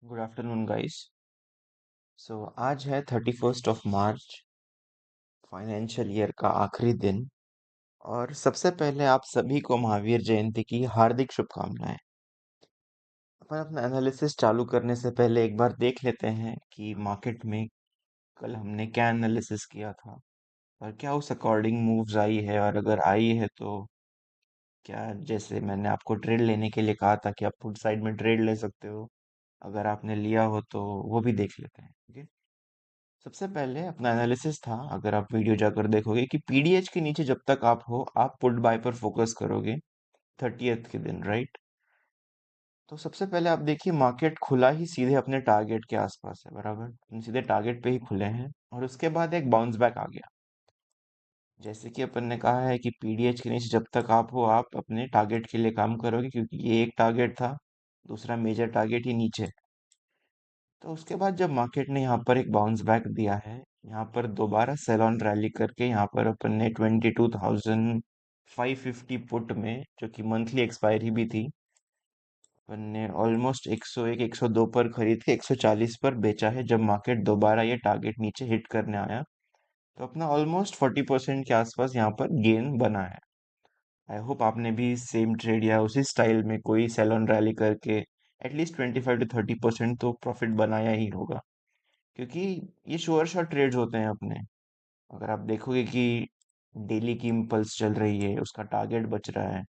Good afternoon guys. आज है 31 मार्च, financial year का आखिरी दिन। और सबसे पहले आप सभी को महावीर जयंती की हार्दिक शुभकामनाएं। अपन अपना एनालिसिस चालू करने से पहले एक बार देख लेते हैं कि मार्केट में कल हमने क्या एनालिसिस किया था और क्या उस अकॉर्डिंग मूव्स आई है, और अगर आई है तो क्या, जैसे मैंने आपको ट्रेड लेने के लिए कहा था कि आप पुट साइड में ट्रेड ले सकते हो, अगर आपने लिया हो तो वो भी देख लेते हैं। ओके। सबसे पहले अपना एनालिसिस था, अगर आप वीडियो जाकर देखोगे, कि पीडीएच के नीचे जब तक आप हो आप पुट बाय पर फोकस करोगे 30th के दिन, राइट। तो सबसे पहले आप देखिए, मार्केट खुला ही सीधे अपने टारगेट के आसपास है, बराबर हम सीधे टारगेट पे ही खुले हैं, और उसके बाद एक बाउंस बैक आ गया। जैसे कि अपन ने कहा है कि पीडीएच के नीचे जब तक आप हो आप अपने टारगेट के लिए काम करोगे, क्योंकि ये एक टारगेट था, दूसरा मेजर टारगेट ही नीचे है। तो उसके बाद जब मार्केट ने यहाँ पर एक बाउंस बैक दिया है, यहाँ पर दोबारा सेल ऑन रैली करके यहाँ पर अपन ने 22,550 पुट में, जो कि मंथली एक्सपायरी भी थी, अपन ने ऑलमोस्ट 101 102 पर खरीद के 140 पर बेचा है, जब मार्केट दोबारा ये टारगेट नीचे हिट करने आया। तो अपना ऑलमोस्ट 40% के आसपास यहाँ पर गेन बना है। आई होप आपने भी सेम ट्रेड या उसी स्टाइल में कोई सेल ऑन रैली करके एटलीस्ट 25 to 30% तो प्रॉफिट बनाया ही होगा, क्योंकि ये श्योर शॉट ट्रेड्स होते हैं अपने। अगर आप देखोगे कि डेली की इम्पल्स चल रही है, उसका टारगेट बच रहा है,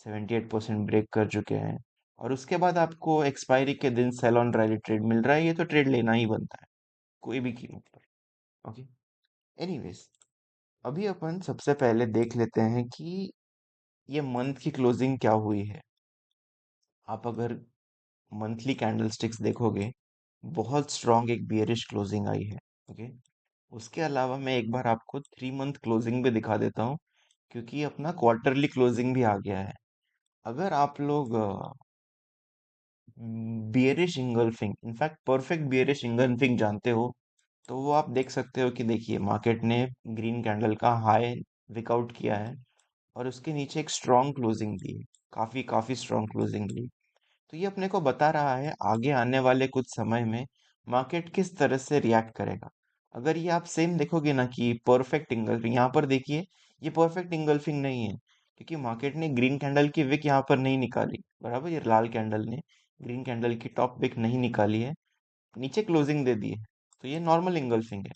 78% ब्रेक कर चुके हैं, और उसके बाद आपको एक्सपायरी के दिन सेल ऑन रैली ट्रेड मिल रहा है, ये तो ट्रेड लेना ही बनता है कोई भी कीमत पर। ओके। एनीवेज, अभी अपन सबसे पहले देख लेते हैं कि ये मंथ की क्लोजिंग क्या हुई है। आप अगर मंथली कैंडलस्टिक्स देखोगे, बहुत स्ट्रांग एक बियरिश क्लोजिंग आई है। ओके। उसके अलावा मैं एक बार आपको 3 मंथ क्लोजिंग भी दिखा देता हूँ, क्योंकि अपना क्वार्टरली क्लोजिंग भी आ गया है। अगर आप लोग bearish engulfing, in fact perfect bearish engulfing जानते हो, तो वो आप देख सकते हो कि देखिए मार्केट ने ग्रीन कैंडल का हाई विकआउट किया है, और उसके नीचे एक स्ट्रॉन्ग क्लोजिंग दी है, काफी काफी स्ट्रॉन्ग क्लोजिंग दी। तो ये अपने को बता रहा है आगे आने वाले कुछ समय में मार्केट किस तरह से रिएक्ट करेगा। अगर ये आप सेम देखोगे ना कि परफेक्ट इंगल्फिंग, यहाँ पर देखिए, ये परफेक्ट इंगल्फिंग नहीं है, क्योंकि मार्केट ने ग्रीन कैंडल की विक यहाँ पर नहीं निकाली, बराबर, ये लाल कैंडल ने ग्रीन कैंडल की टॉप विक नहीं निकाली है, नीचे क्लोजिंग दे दी है। तो ये नॉर्मल इंगल्फिंग है।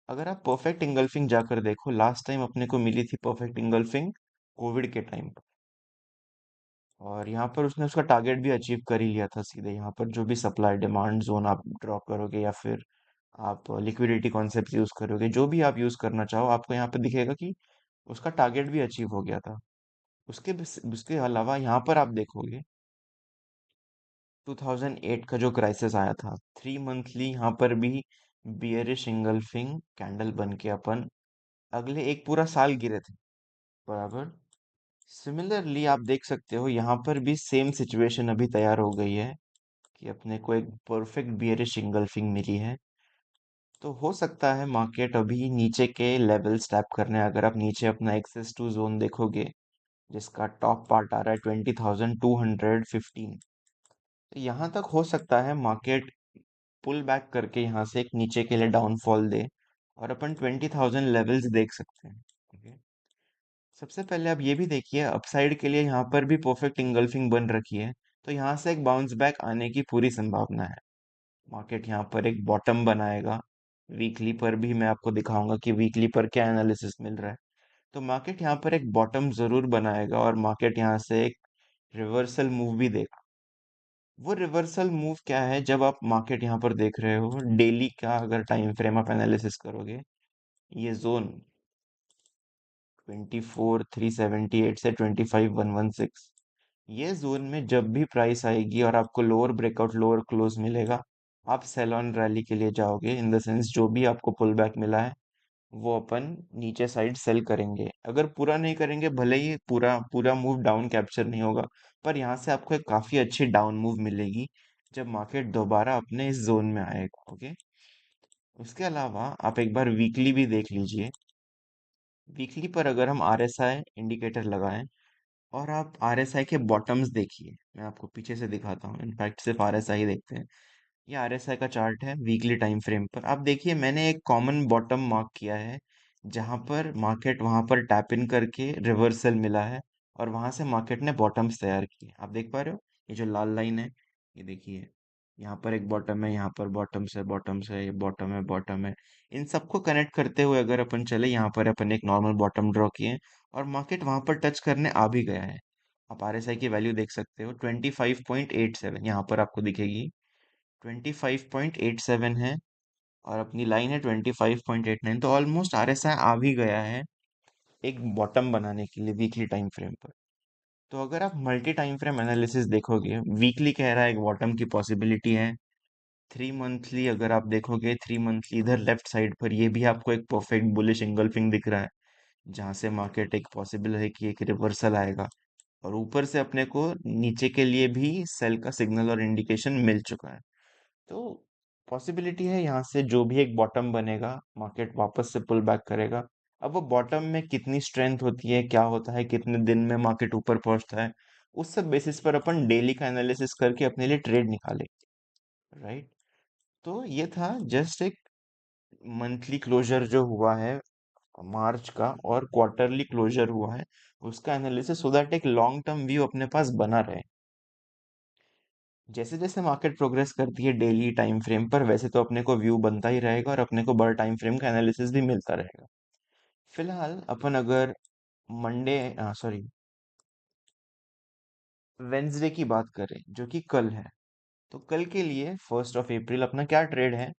अगर आप परफेक्ट इंगल्फिंग जाकर देखो, लास्ट टाइम अपने को मिली थी परफेक्ट इंगल्फिंग कोविड के टाइम, और यहाँ पर उसने उसका टारगेट भी अचीव कर ही लिया था सीधे। यहाँ पर जो भी सप्लाई डिमांड जोन आप ड्रॉ करोगे, या फिर आप लिक्विडिटी कॉन्सेप्ट यूज करोगे, जो भी आप यूज करना चाहो, आपको यहाँ पर दिखेगा कि उसका टारगेट भी अचीव हो गया था। उसके अलावा यहाँ पर आप देखोगे 2008 का जो क्राइसिस आया था, 3 मंथली यहाँ पर भी बियरिश इंगल्फिंग कैंडल बन के अपन अगले एक पूरा साल गिरे थे, बराबर। सिमिलरली आप देख सकते हो यहाँ पर भी सेम सिचुएशन अभी तैयार हो गई है, कि अपने को एक परफेक्ट बियरिश इंगल्फिंग मिली है। तो हो सकता है मार्केट अभी नीचे के लेवल्स टैप करने, अगर आप नीचे अपना एक्सेस टू जोन देखोगे, जिसका टॉप पार्ट आ रहा है 20,215, तो यहाँ तक हो सकता है मार्केट पुल बैक करके यहाँ से एक नीचे के लिए डाउनफॉल दे, और अपन 20,000 लेवल्स देख सकते हैं। ओके। सबसे पहले आप ये भी देखिए, अपसाइड के लिए यहाँ पर भी परफेक्ट इंगल्फिंग बन रखी है, तो यहाँ से एक बाउंस बैक आने की पूरी संभावना है। मार्केट यहाँ पर एक बॉटम बनाएगा, वीकली पर भी मैं आपको दिखाऊंगा कि वीकली पर क्या एनालिसिस मिल रहा है। तो मार्केट यहाँ पर एक बॉटम जरूर बनाएगा, और मार्केट यहाँ से एक रिवर्सल मूव भी देगा। वो रिवर्सल मूव क्या है, जब आप मार्केट यहाँ पर देख रहे हो डेली का, अगर टाइम फ्रेम आप एनालिसिस करोगे, ये जोन 24,378 से 25,116, ये जोन में जब भी प्राइस आएगी और आपको लोअर ब्रेकआउट लोअर क्लोज मिलेगा, आप सेल ऑन रैली के लिए जाओगे, इन द सेंस जो भी आपको पुल बैक मिला है वो अपन नीचे साइड सेल करेंगे। अगर पूरा नहीं करेंगे, भले ही पूरा पूरा मूव डाउन कैप्चर नहीं होगा, पर यहाँ से आपको एक काफी अच्छी डाउन मूव मिलेगी जब मार्केट दोबारा अपने इस जोन में आएगा। ओके। उसके अलावा आप एक बार वीकली भी देख लीजिए। वीकली पर अगर हम आरएसआई इंडिकेटर लगाएं, और आप आरएसआई के बॉटम्स देखिए, मैं आपको पीछे से दिखाता हूँ, इनफैक्ट सिर्फ आरएसआई देखते हैं। ये आरएसआई का चार्ट है वीकली टाइम फ्रेम पर। आप देखिए मैंने एक कॉमन बॉटम मार्क किया है जहां पर मार्केट वहां पर टैप इन करके रिवर्सल मिला है और वहां से मार्केट ने बॉटम्स तैयार किए। आप देख पा रहे हो ये जो लाल लाइन है, ये देखिए यहाँ पर एक बॉटम है, यहाँ पर बॉटम्स है, बॉटम्स है, ये बॉटम है, बॉटम है। इन सबको कनेक्ट करते हुए अगर अपन चले, यहाँ पर अपन एक नॉर्मल बॉटम ड्रॉ किए और मार्केट वहां पर टच करने आ भी गया है। आप आरएसआई की वैल्यू देख सकते हो 25.87, यहाँ पर आपको दिखेगी 25.87 है और अपनी लाइन है 25.89। तो ऑलमोस्ट आरएसआई आ भी गया है एक बॉटम बनाने के लिए वीकली टाइम फ्रेम पर। तो अगर आप मल्टी टाइम फ्रेम एनालिसिस देखोगे, वीकली कह रहा है एक बॉटम की पॉसिबिलिटी है। 3 मंथली अगर आप देखोगे, 3 मंथली इधर लेफ्ट साइड पर ये भी आपको एक परफेक्ट बुलिश इंगल्फिंग दिख रहा है जहां से मार्केट एक पॉसिबल है कि एक रिवर्सल आएगा। और ऊपर से अपने को नीचे के लिए भी सेल का सिग्नल और इंडिकेशन मिल चुका है। तो पॉसिबिलिटी है यहाँ से जो भी एक बॉटम बनेगा मार्केट वापस से पुल बैक करेगा। अब वो बॉटम में कितनी स्ट्रेंथ होती है, क्या होता है, कितने दिन में मार्केट ऊपर पहुंचता है, उस सब बेसिस पर अपन डेली का एनालिसिस करके अपने लिए ट्रेड निकाले। राइट। तो ये था जस्ट एक मंथली क्लोजर जो हुआ है मार्च का और क्वार्टरली क्लोजर हुआ है उसका एनालिसिस, सो दैट एक लॉन्ग टर्म व्यू अपने पास बना रहे। जैसे जैसे मार्केट प्रोग्रेस करती है डेली टाइम फ्रेम पर, वैसे तो अपने को व्यू बनता ही रहेगा और अपने को बड़ा टाइम फ्रेम का एनालिसिस भी मिलता रहेगा। फिलहाल अपन अगर मंडे, सॉरी, वेंसडे की बात करें जो कि कल है, तो कल के लिए 1 अप्रैल अपना क्या ट्रेड है,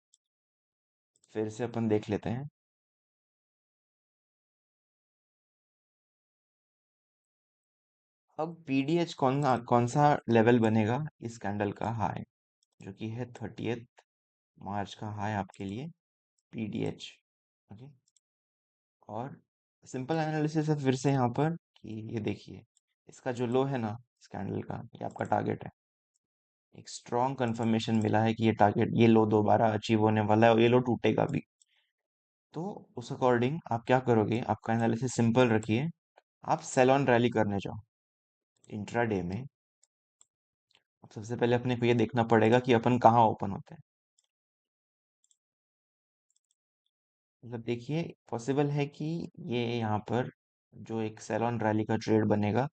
फिर से अपन देख लेते हैं। अब पीडीएच कौन सा लेवल बनेगा इस कैंडल का हाई, जो कि है 30 मार्च का हाई आपके लिए पीडीएच। ओके। और सिंपल एनालिसिस है फिर से यहाँ पर कि ये देखिए इसका जो लो है ना इस कैंडल का, ये आपका टारगेट है। एक स्ट्रॉन्ग कंफर्मेशन मिला है कि ये टारगेट, ये लो दोबारा अचीव होने वाला है और ये लो टूटेगा भी। तो उस अकॉर्डिंग आप क्या करोगे, आपका एनालिसिस सिंपल रखिए। आप सेल ऑन रैली करने जाओ इंट्राडे में। अब सबसे पहले अपने को ये देखना पड़ेगा कि अपन कहाँ ओपन होते हैं। मतलब देखिए पॉसिबल है कि ये यहाँ पर जो एक सेल ऑन रैली का ट्रेड बनेगा,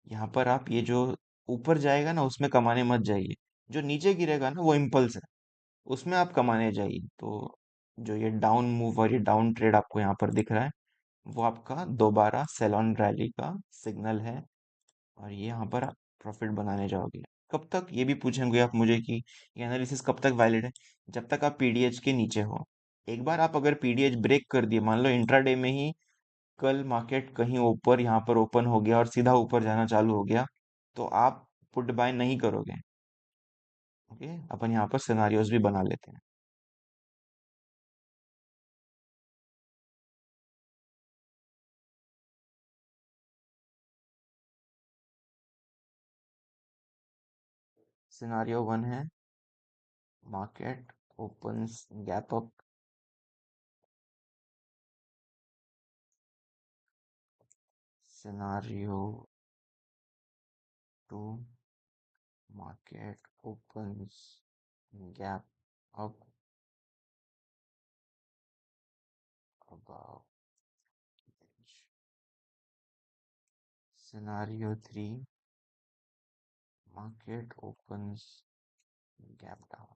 यहाँ पर आप ये जो ऊपर जाएगा ना उसमें कमाने मत जाइए। जो नीचे गिरेगा ना वो इम्पल्स है, उसमें आप कमाने जाइए। तो जो ये डाउन मूव और ये डाउन ट्रेड आपको यहाँ पर दिख रहा है, वो आपका दोबारा सेल ऑन रैली का सिग्नल है और ये यहाँ पर आप प्रॉफिट बनाने जाओगे। कब तक, ये भी पूछेंगे आप मुझे कि ये एनालिसिस कब तक वैलिड है। जब तक आप पीडीएच के नीचे हो। एक बार आप अगर पीडीएच ब्रेक कर दिए, मान लो इंट्राडे में ही कल मार्केट कहीं ऊपर यहाँ पर ओपन हो गया और सीधा ऊपर जाना चालू हो गया, तो आप पुट बाय नहीं करोगे। ओके, अपन यहाँ पर सिनारियोज भी बना लेते हैं। सिनारियो 1 है market opens gap up. Scenario 2, market opens gap up above edge. Scenario 3, market opens gap down.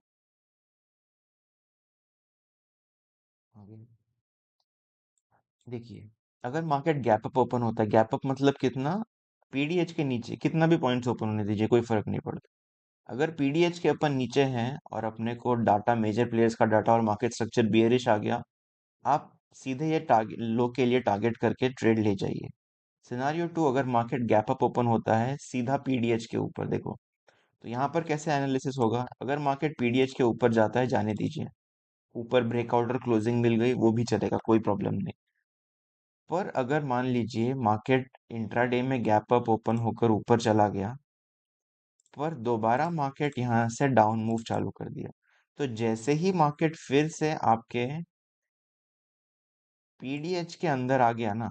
Okay. देखिए अगर मार्केट गैप अप ओपन होता है, गैप अप मतलब कितना, पीडीएच के नीचे कितना भी पॉइंट्स ओपन होने दीजिए, कोई फर्क नहीं पड़ता। अगर पीडीएच के अपन नीचे हैं और अपने को डाटा, मेजर प्लेयर्स का डाटा और मार्केट स्ट्रक्चर बियरिश आ गया, आप सीधे ये टारगेट लो के लिए टारगेट करके ट्रेड ले जाइए। सिनारियो 2, अगर मार्केट गैप अप ओपन होता है सीधा पीडीएच के ऊपर, देखो तो यहाँ पर कैसे एनालिसिस होगा। अगर मार्केट पीडीएच के ऊपर जाता है, जाने दीजिए, ऊपर ब्रेकआउट और क्लोजिंग मिल गई वो भी चलेगा, कोई प्रॉब्लम नहीं। पर अगर मान लीजिए मार्केट इंट्राडे में गैप अप ओपन होकर ऊपर चला गया, पर दोबारा मार्केट यहाँ से डाउन मूव चालू कर दिया, तो जैसे ही मार्केट फिर से आपके पीडीएच के अंदर आ गया ना,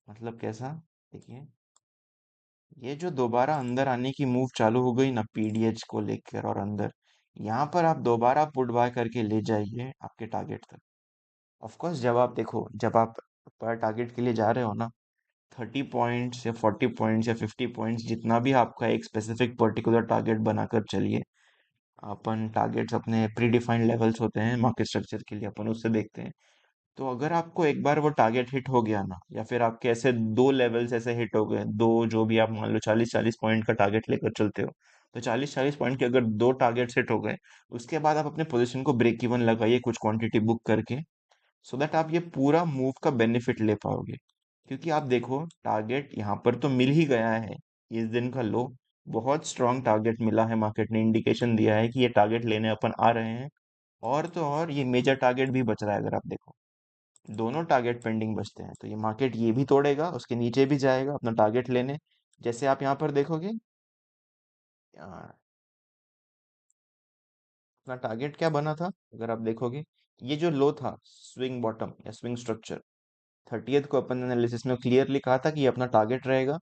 मतलब कैसा, देखिए ये जो दोबारा अंदर आने की मूव चालू हो गई ना पीडीएच को लेकर और अंदर, यहाँ पर आप दोबारा पुट बाय करके ले जाइए आपके टारगेट तक। ऑफ कोर्स जब आप देखो, जब आप पर टारगेट के लिए जा रहे हो ना, 30 पॉइंट्स या 40 पॉइंट्स या 50 पॉइंट्स, जितना भी आपका एक स्पेसिफिक पर्टिकुलर टारगेट बनाकर चलिए। अपन टारगेट्स अपने प्री डिफाइंड लेवल्स होते हैं मार्केट स्ट्रक्चर के लिए, अपन उससे देखते हैं। तो अगर आपको एक बार वो टारगेट हिट हो गया ना, या फिर आपके ऐसे दो लेवल्स ऐसे हिट हो गए, दो जो भी आप मान लो 40-40 पॉइंट का टारगेट लेकर चलते हो, तो 40-40 पॉइंट के अगर दो टारगेट्स हिट हो गए, उसके बाद आप अपने पोजीशन को ब्रेक इवन लगाइए कुछ क्वांटिटी बुक करके, सो दैट आप ये पूरा मूव का बेनिफिट ले पाओगे। क्योंकि आप देखो टारगेट यहाँ पर तो मिल ही गया है, इस दिन का लो बहुत स्ट्रांग टारगेट मिला है, मार्केट ने इंडिकेशन दिया है कि ये टारगेट लेने अपन आ रहे हैं। और तो और ये मेजर टारगेट भी बच रहा है, अगर आप देखो दोनों टारगेट पेंडिंग बचते हैं, तो ये मार्केट ये भी तोड़ेगा, उसके नीचे भी जाएगा अपना टारगेट लेने। जैसे आप यहाँ पर देखोगे, अपना टारगेट क्या बना था, अगर आप देखोगे, ये जो लो था स्विंग बॉटम या स्विंग स्ट्रक्चर, 30th को अपन एनालिसिस में क्लियरली कहा था कि ये अपना टारगेट रहेगा।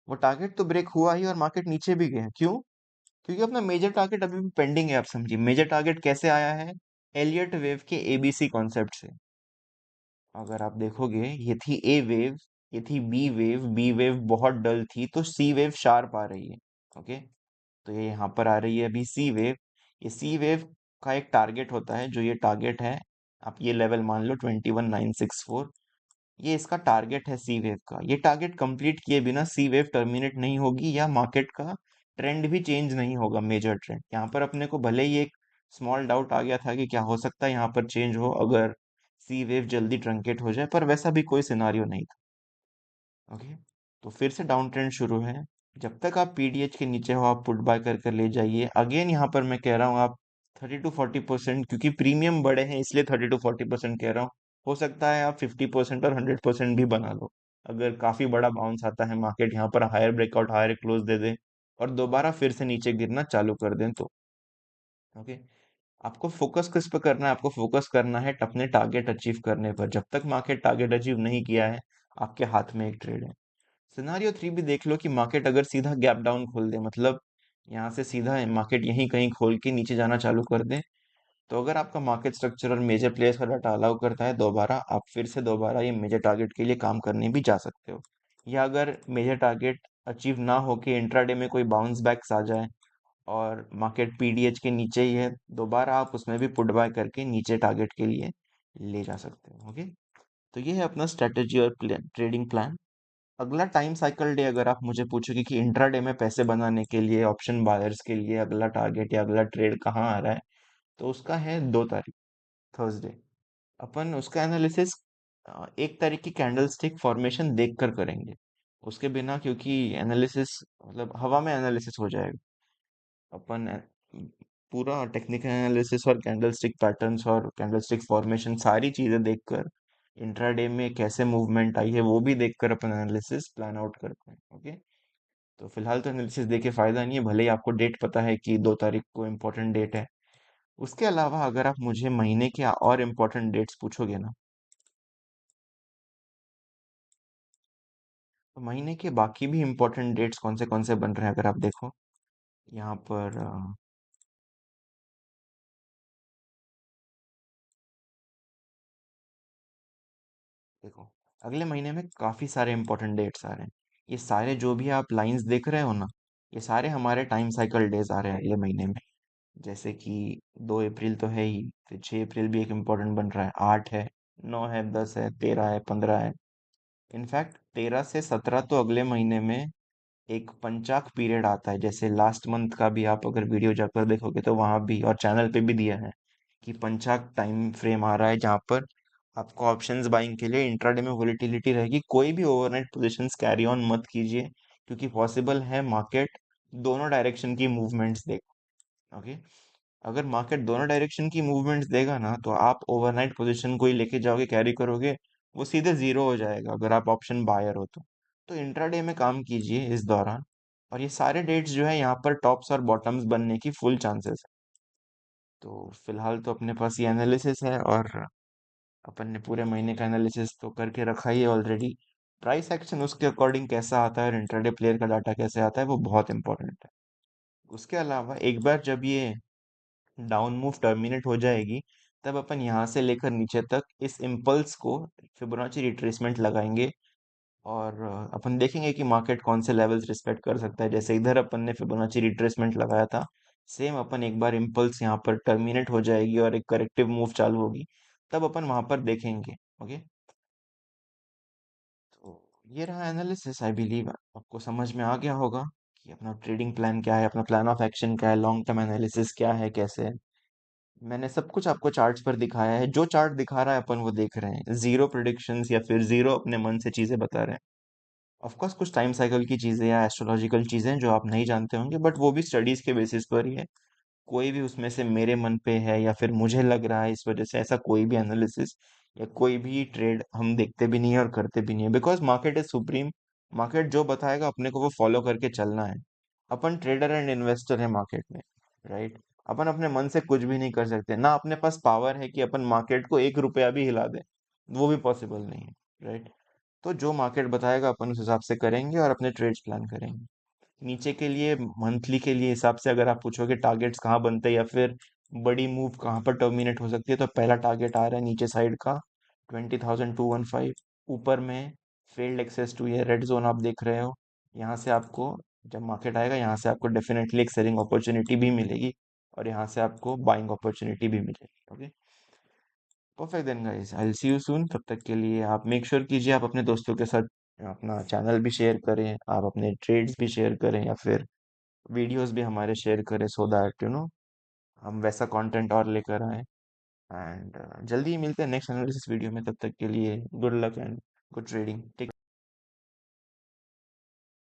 वो टारगेट तो ब्रेक हुआ ही और मार्केट नीचे भी गया। क्यों? क्योंकि अपना मेजर टारगेट अभी भी पेंडिंग है। आप समझिए मेजर टारगेट कैसे आया है, एलियट वेव के एबीसी कॉन्सेप्ट से। अगर आप देखोगे, ये थी ए वेव, ये थी बी वेव, बी वेव बहुत डल थी तो सी वेव शार्प आ रही है। ओके, तो ये यहाँ पर आ रही है अभी सी वेव। ये सी वेव का एक टारगेट होता है, जो ये टारगेट है, आप ये लेवल मान लो 21964, ये इसका टारगेट है सी वेव का। ये टारगेट कंप्लीट किए बिना सी वेव टर्मिनेट नहीं होगी, या मार्केट का ट्रेंड भी चेंज नहीं होगा, मेजर ट्रेंड। यहाँ पर अपने को भले ही एक स्मॉल डाउट आ गया था कि क्या हो सकता है यहाँ पर चेंज हो अगर सी वेव जल्दी ट्रंकेट हो जाए, पर वैसा भी कोई सिनारियो नहीं था। ओके, तो फिर से डाउन ट्रेंड शुरू है। जब तक आप पीडीएच के नीचे हो, आप पुट बाय कर कर ले जाइए। अगेन यहाँ पर मैं कह रहा हूँ, आप 30 to 40%, क्योंकि प्रीमियम बड़े हैं इसलिए 30 to 40% कह रहा हूँ। हो सकता है आप 50% और 100% भी बना लो, अगर काफी बड़ा बाउंस आता है, मार्केट यहाँ पर हायर ब्रेकआउट हायर क्लोज दे दे और दोबारा फिर से नीचे गिरना चालू कर दें तो। ओके, आपको फोकस किस पे करना है? आपको फोकस करना है अपने टारगेट अचीव करने पर। जब तक मार्केट टारगेट अचीव नहीं किया है, आपके हाथ में एक ट्रेड है। सिनारियो 3 भी देख लो कि मार्केट अगर सीधा गैप डाउन खोल दे, मतलब यहाँ से सीधा मार्केट यहीं कहीं खोल के नीचे जाना चालू कर दे, तो अगर आपका मार्केट स्ट्रक्चर और मेजर प्लेयर्स का डाटा अलाउ करता है, दोबारा आप फिर से दोबारा ये मेजर टारगेट के लिए काम करने भी जा सकते हो। या अगर मेजर टारगेट अचीव ना होके इंट्राडे में कोई बाउंस बैक्स आ जाए और मार्केट पीडीएच के नीचे ही है, दोबारा आप उसमें भी पुट बाय करके नीचे टारगेट के लिए ले जा सकते हो। ओके, तो ये है अपना स्ट्रेटेजी और ट्रेडिंग प्लान। अगला टाइम साइकिल डे, अगर आप मुझे पूछोगे कि इंट्राडे में पैसे बनाने के लिए ऑप्शन बायर्स के लिए अगला टारगेट या अगला ट्रेड कहाँ आ रहा है, तो उसका है 2 तारीख, थर्सडे। अपन उसका एनालिसिस 1 तारीख की कैंडल स्टिक फॉर्मेशन देख कर करेंगे, उसके बिना, क्योंकि एनालिसिस मतलब हवा में एनालिसिस हो जाएगा। अपन पूरा टेक्निकल एनालिसिस और कैंडलस्टिक पैटर्न्स और कैंडलस्टिक फॉर्मेशन सारी चीजें देखकर, इंट्राडे में कैसे मूवमेंट आई है वो भी देखकर अपन एनालिसिस प्लान आउट करते हैं। ओके, तो फिलहाल तो एनालिसिस देके फायदा नहीं है, भले ही आपको डेट पता है कि 2 तारीख को इम्पोर्टेंट डेट है। उसके अलावा अगर आप मुझे महीने के और इम्पोर्टेंट डेट्स पूछोगे ना, तो महीने के बाकी भी इम्पोर्टेंट डेट्स कौन से बन रहे हैं, अगर आप देखो यहाँ पर देखो, अगले महीने में काफी सारे इंपॉर्टेंट डेट्स आ रहे हैं। ये सारे जो भी आप लाइंस देख रहे हो ना, ये सारे हमारे टाइम साइकिल डेज आ रहे हैं अगले महीने में। जैसे कि 2 अप्रैल तो है ही, फिर 6 अप्रैल भी एक इम्पोर्टेंट बन रहा है, 8 है, 9 है, 10 है, 13 है, 15 है। इनफैक्ट 13 से 17 तो अगले महीने में एक पंचाक पीरियड आता है। जैसे लास्ट मंथ का भी आप अगर वीडियो जाकर देखोगे तो वहां भी और चैनल पे भी दिया है कि पंचाक टाइम फ्रेम आ रहा है, जहां पर आपको ऑप्शंस बाइंग के लिए इंट्राडे में वोलेटिलिटी रहेगी। कोई भी ओवरनाइट पोजीशंस कैरी ऑन मत कीजिए, क्योंकि पॉसिबल है मार्केट दोनों डायरेक्शन की मूवमेंट्स दे। ओके, अगर मार्केट दोनों डायरेक्शन की मूवमेंट्स देगा ना, तो आप ओवरनाइट पोजीशन कोई लेके जाओगे कैरी करोगे, वो सीधे जीरो हो जाएगा अगर आप ऑप्शन बायर हो तो इंट्राडे में काम कीजिए इस दौरान। और ये सारे डेट्स जो है यहाँ पर टॉप्स और बॉटम्स बनने की फुल चांसेस है। तो फिलहाल तो अपने पास ये एनालिसिस है, और अपन ने पूरे महीने का एनालिसिस तो करके रखा ही है ऑलरेडी। प्राइस एक्शन उसके अकॉर्डिंग कैसा आता है और इंट्राडे प्लेयर का डाटा कैसे आता है, वो बहुत इंपॉर्टेंट है। उसके अलावा एक बार जब ये डाउन मूव टर्मिनेट हो जाएगी, तब अपन यहाँ से लेकर नीचे तक इस इम्पल्स को फिबोनाची रिट्रेसमेंट लगाएंगे। और अपन देखेंगे कि मार्केट कौन से लेवल्स रिस्पेक्ट कर सकता है। जैसे इधर अपन ने फिबोनाची रिट्रेसमेंट लगाया था, सेम अपन एक बार इम्पल्स यहाँ पर टर्मिनेट हो जाएगी और एक करेक्टिव मूव चालू होगी, तब अपन वहां पर देखेंगे। ओके, तो ये रहा एनालिसिस। आई बिलीव आपको समझ में आ गया होगा कि अपना ट्रेडिंग प्लान क्या है, अपना प्लान ऑफ एक्शन क्या है, लॉन्ग टर्म एनालिसिस क्या है, कैसे है। मैंने सब कुछ आपको चार्ट्स पर दिखाया है। जो चार्ट दिखा रहा है अपन वो देख रहे हैं, जीरो प्रिडिक्शंस या फिर जीरो अपने मन से चीजें बता रहे हैं। ऑफ कोर्स कुछ टाइम साइकिल की चीजें या एस्ट्रोलॉजिकल चीजें जो आप नहीं जानते होंगे, बट वो भी स्टडीज के बेसिस पर ही है। कोई भी उसमें से मेरे मन पे है या फिर मुझे लग रहा है इस वजह से, ऐसा कोई भी एनालिसिस या कोई भी ट्रेड हम देखते भी नहीं है और करते भी नहीं है। Because market is supreme. Market जो बताएगा अपने को वो फॉलो करके चलना है। अपन ट्रेडर एंड इन्वेस्टर है मार्केट में, राइट। अपन अपने मन से कुछ भी नहीं कर सकते ना, अपने पास पावर है कि अपन मार्केट को 1 रुपया भी हिला दें, वो भी पॉसिबल नहीं है, राइट। तो जो मार्केट बताएगा अपन उस हिसाब से करेंगे और अपने ट्रेड्स प्लान करेंगे। नीचे के लिए, मंथली के लिए हिसाब से अगर आप पूछोगे टारगेट्स कहाँ बनते हैं या फिर बड़ी मूव कहाँ पर टर्मिनेट हो सकती है, तो पहला टारगेट आ रहा है नीचे साइड का 20,215। ऊपर में फेल्ड एक्सेस टू ये रेड जोन आप देख रहे हो। यहाँ से आपको, जब मार्केट आएगा यहाँ से आपको डेफिनेटली एक सेलिंग अपॉर्चुनिटी भी मिलेगी और यहाँ से आपको बाइंग अपॉर्चुनिटी भी मिलेगी। Okay, perfect then guys, I will see you soon. तब तक के लिए आप मेक श्योर कीजिए आप अपने दोस्तों के साथ अपना चैनल भी शेयर करें, आप अपने ट्रेड्स भी शेयर करें या फिर वीडियोस भी हमारे शेयर करें, सो दैट हम वैसा कंटेंट और लेकर आए। एंड जल्दी ही मिलते हैं नेक्स्ट एनालिसिस वीडियो में। तब तक के लिए good luck and good trading. Take